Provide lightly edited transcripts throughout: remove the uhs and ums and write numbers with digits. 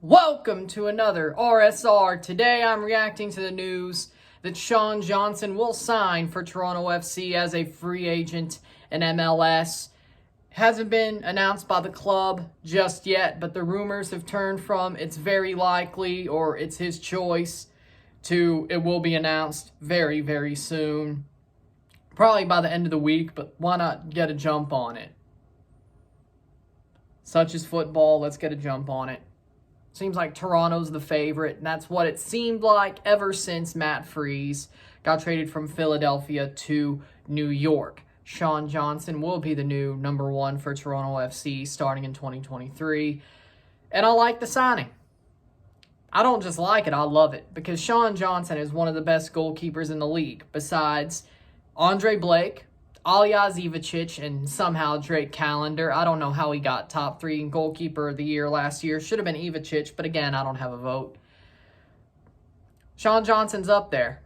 Welcome to another RSR. Today I'm reacting to the news that Sean Johnson will sign for Toronto FC as a free agent in MLS. Hasn't been announced by the club just yet, but the rumors have turned from it's very likely or it's his choice to it will be announced very, very soon. Probably by the end of the week, but why not get a jump on it? Such is football, let's get a jump on it. Seems like Toronto's the favorite, and that's what it seemed like ever since Matt Freese got traded from Philadelphia to New York. Sean Johnson will be the new number one for Toronto FC starting in 2023, and I like the signing. I don't just like it, I love it, because Sean Johnson is one of the best goalkeepers in the league, besides Andre Blake, Alija Ivacic, and somehow Drake Callender. I don't know how he got top 3 goalkeeper of the year last year. Should have been Ivacic, but again, I don't have a vote. Sean Johnson's up there.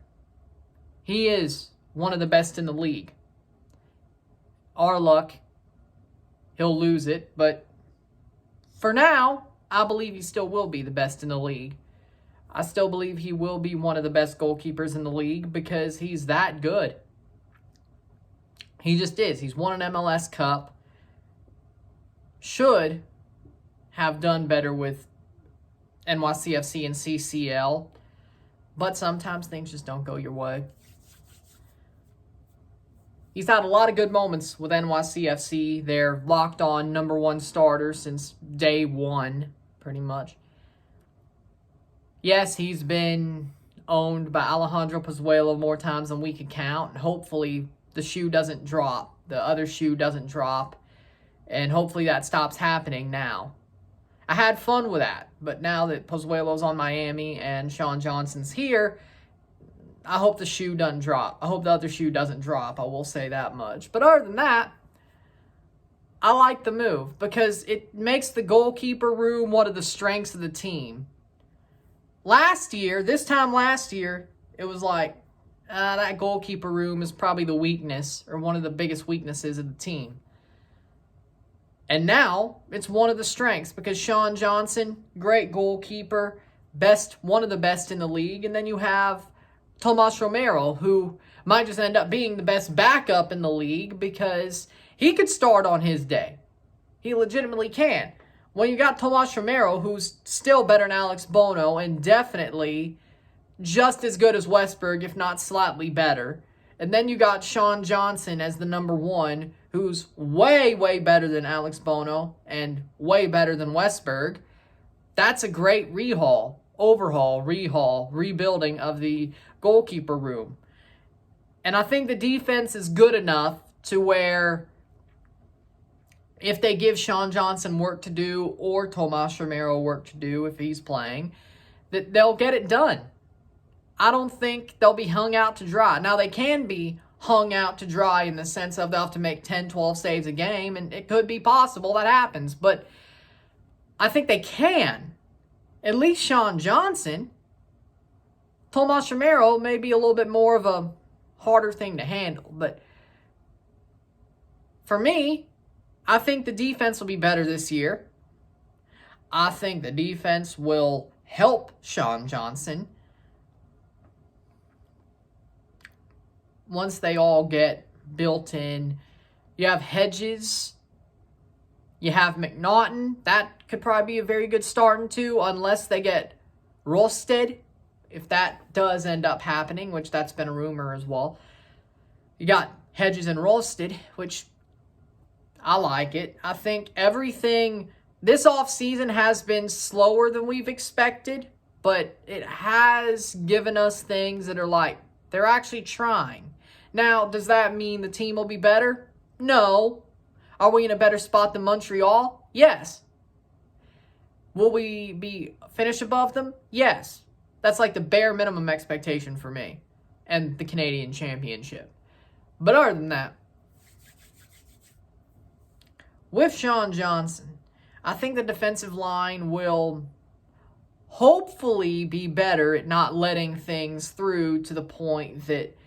He is one of the best in the league. Our luck, he'll lose it, but for now, I believe he still will be the best in the league. I still believe he will be one of the best goalkeepers in the league because he's that good. He just is. He's won an MLS Cup. Should have done better with NYCFC and CCL. But sometimes things just don't go your way. He's had a lot of good moments with NYCFC. They're locked on number 1 starter since day 1, pretty much. Yes, he's been owned by Alejandro Pozuelo more times than we could count. And hopefully the shoe doesn't drop. The other shoe doesn't drop. And hopefully that stops happening now. I had fun with that. But now that Pozuelo's on Miami and Sean Johnson's here, I hope the shoe doesn't drop. I hope the other shoe doesn't drop. I will say that much. But other than that, I like the move because it makes the goalkeeper room one of the strengths of the team. This time last year, it was like, that goalkeeper room is probably the weakness or one of the biggest weaknesses of the team. And now it's one of the strengths because Sean Johnson, great goalkeeper, one of the best in the league. And then you have Tomas Romero, who might just end up being the best backup in the league because he could start on his day. He legitimately can. When you got Tomas Romero, who's still better than Alex Bono and definitely just as good as Westberg, if not slightly better. And then you got Sean Johnson as the number 1, who's way, way better than Alex Bono and way better than Westberg. That's a great rebuilding of the goalkeeper room. And I think the defense is good enough to where if they give Sean Johnson work to do or Tomas Romero work to do if he's playing, that they'll get it done. I don't think they'll be hung out to dry. Now, they can be hung out to dry in the sense of they'll have to make 10, 12 saves a game, and it could be possible that happens. But I think they can. At least Sean Johnson. Tomas Romero may be a little bit more of a harder thing to handle. But for me, I think the defense will be better this year. I think the defense will help Sean Johnson once they all get built in. You have Hedges. You have McNaughton. That could probably be a very good starting two, unless they get Rosted, if that does end up happening, which that's been a rumor as well. You got Hedges and Rosted, which I like it. I think everything this offseason has been slower than we've expected, but it has given us things that are like, they're actually trying. Now, does that mean the team will be better? No. Are we in a better spot than Montreal? Yes. Will we finish above them? Yes. That's like the bare minimum expectation for me and the Canadian Championship. But other than that, with Sean Johnson, I think the defensive line will hopefully be better at not letting things through to the point that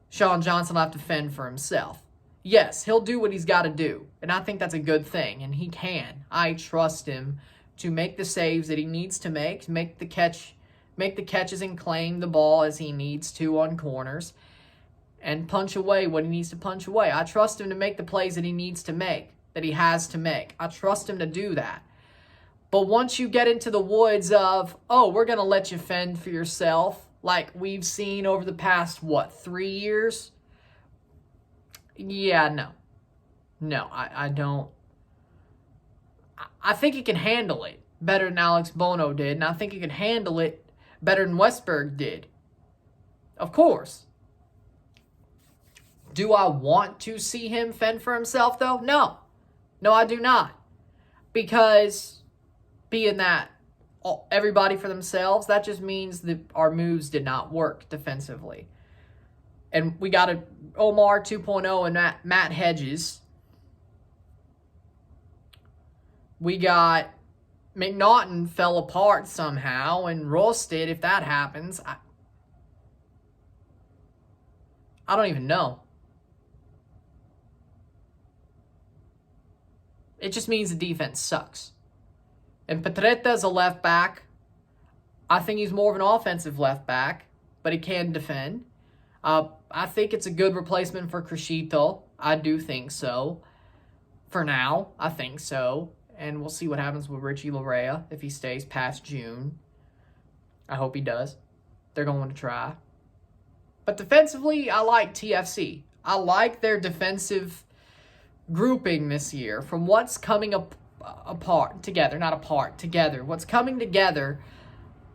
Sean Johnson will have to fend for himself. Yes, he'll do what he's got to do, and I think that's a good thing, and he can. I trust him to make the saves that he needs to make the catches and claim the ball as he needs to on corners, and punch away what he needs to punch away. I trust him to make the plays that he needs to make, that he has to make. I trust him to do that. But once you get into the woods of, oh, we're going to let you fend for yourself, like we've seen over the past, 3 years? Yeah, no. No, I don't. I think he can handle it better than Alex Bono did, and I think he can handle it better than Westberg did. Of course. Do I want to see him fend for himself, though? No. No, I do not. Because being that everybody for themselves, that just means that our moves did not work defensively. And we got a Omar 2.0 and Matt Hedges. We got McNaughton fell apart somehow, and Rosted, if that happens, I don't even know. It just means the defense sucks. And Petretta is a left back. I think he's more of an offensive left back, but he can defend. I think it's a good replacement for Crescito. I do think so. For now, I think so. And we'll see what happens with Richie Larea if he stays past June. I hope he does. They're going to try. But defensively, I like TFC. I like their defensive grouping this year from what's coming together. What's coming together,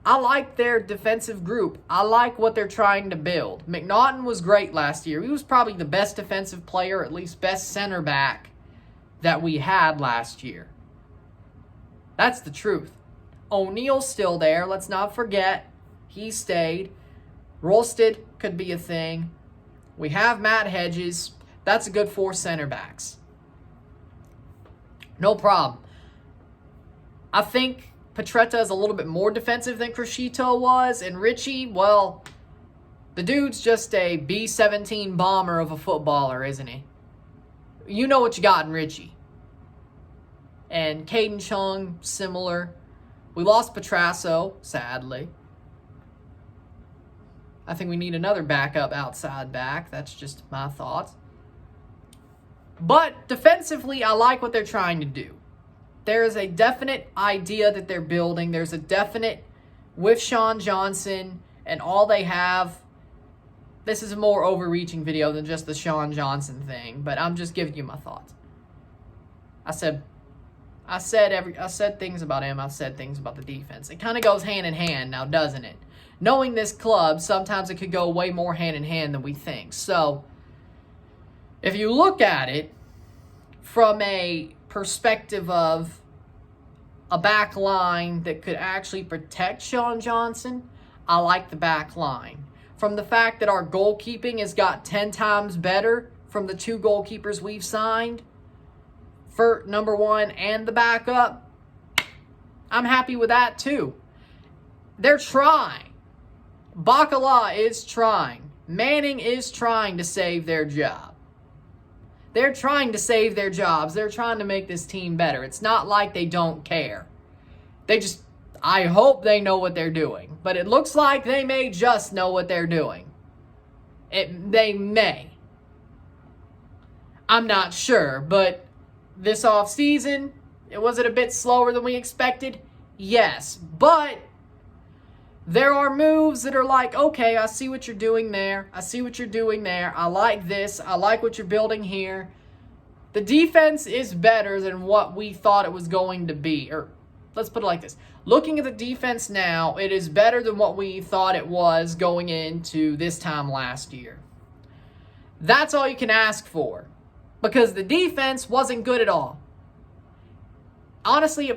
I like their defensive group. I like what they're trying to build. McNaughton was great last year. He was probably the best defensive player, at least best center back that we had last year. That's the truth. O'Neill's still there. Let's not forget. He stayed. Rolsted could be a thing. We have Matt Hedges. That's a good 4 center backs. No problem. I think Petretta is a little bit more defensive than Crescito was. And Richie, well, the dude's just a B-17 bomber of a footballer, isn't he? You know what you got in Richie. And Caden Chung, similar. We lost Petrasso, sadly. I think we need another backup outside back. That's just my thoughts. But defensively, I like what they're trying to do. There is a definite idea that they're building. There's a definite, with Sean Johnson and all they have. This is a more overreaching video than just the Sean Johnson thing, but I'm just giving you my thoughts. I said things about him. I've said things about the defense. It kind of goes hand in hand now, doesn't it? Knowing this club, sometimes it could go way more hand in hand than we think. So, if you look at it from a perspective of a back line that could actually protect Sean Johnson, I like the back line. From the fact that our goalkeeping has got 10 times better from the 2 goalkeepers we've signed, for number 1 and the backup, I'm happy with that too. They're trying. Bacala is trying. Manning is trying to save their job. They're trying to save their jobs. They're trying to make this team better. It's not like they don't care. I hope they know what they're doing. But it looks like they may just know what they're doing. They may. I'm not sure, but this offseason, was it a bit slower than we expected? Yes, but there are moves that are like, okay, I see what you're doing there. I see what you're doing there. I like this. I like what you're building here. The defense is better than what we thought it was going to be. Or let's put it like this. Looking at the defense now, it is better than what we thought it was going into this time last year. That's all you can ask for. Because the defense wasn't good at all. Honestly,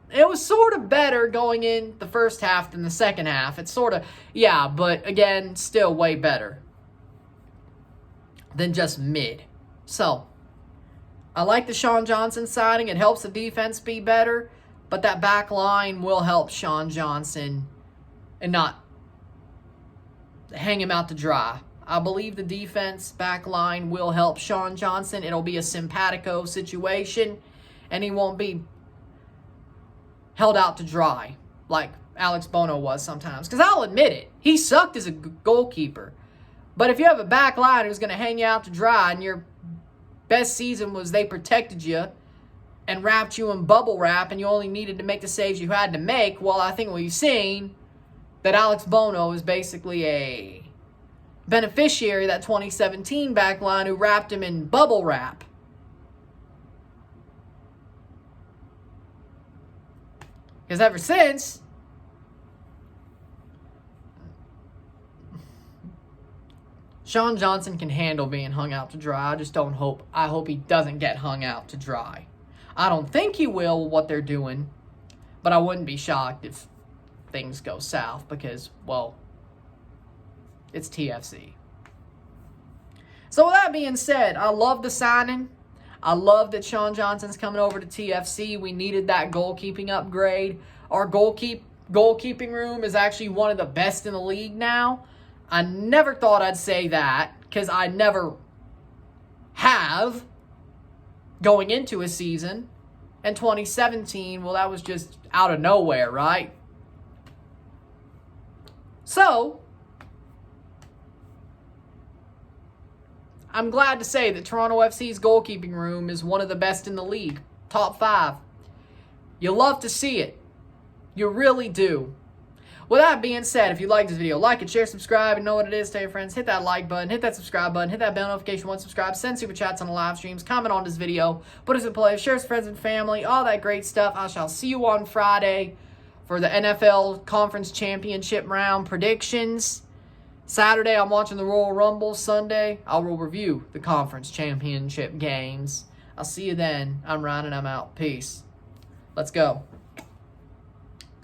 it was sort of better going in the first half than the second half. It's sort of, yeah, but again, still way better than just mid. So, I like the Sean Johnson signing. It helps the defense be better, but that back line will help Sean Johnson and not hang him out to dry. I believe the defense back line will help Sean Johnson. It'll be a simpatico situation, and he won't be held out to dry like Alex Bono was sometimes. Because I'll admit it, he sucked as a goalkeeper. But if you have a back line who's going to hang you out to dry and your best season was they protected you and wrapped you in bubble wrap and you only needed to make the saves you had to make, well, I think we've seen that Alex Bono is basically a beneficiary of that 2017 back line who wrapped him in bubble wrap. Because ever since, Sean Johnson can handle being hung out to dry. I hope he doesn't get hung out to dry. I don't think he will with what they're doing, but I wouldn't be shocked if things go south because, well, it's TFC. So with that being said, I love the signing. I love that Sean Johnson's coming over to TFC. We needed that goalkeeping upgrade. Our goalkeeping room is actually one of the best in the league now. I never thought I'd say that because I never have going into a season. And 2017, well, that was just out of nowhere, right? So, I'm glad to say that Toronto FC's goalkeeping room is one of the best in the league. Top 5. You love to see it. You really do. With that being said, if you like this video, like it, share, subscribe, and know what it is. Tell your friends, hit that like button, hit that subscribe button, hit that bell notification once subscribed, send super chats on the live streams, comment on this video, put us in play, share with friends and family, all that great stuff. I shall see you on Friday for the NFL Conference Championship round predictions. Saturday, I'm watching the Royal Rumble. Sunday, I will review the Conference Championship games. I'll see you then. I'm Ryan and I'm out. Peace. Let's go.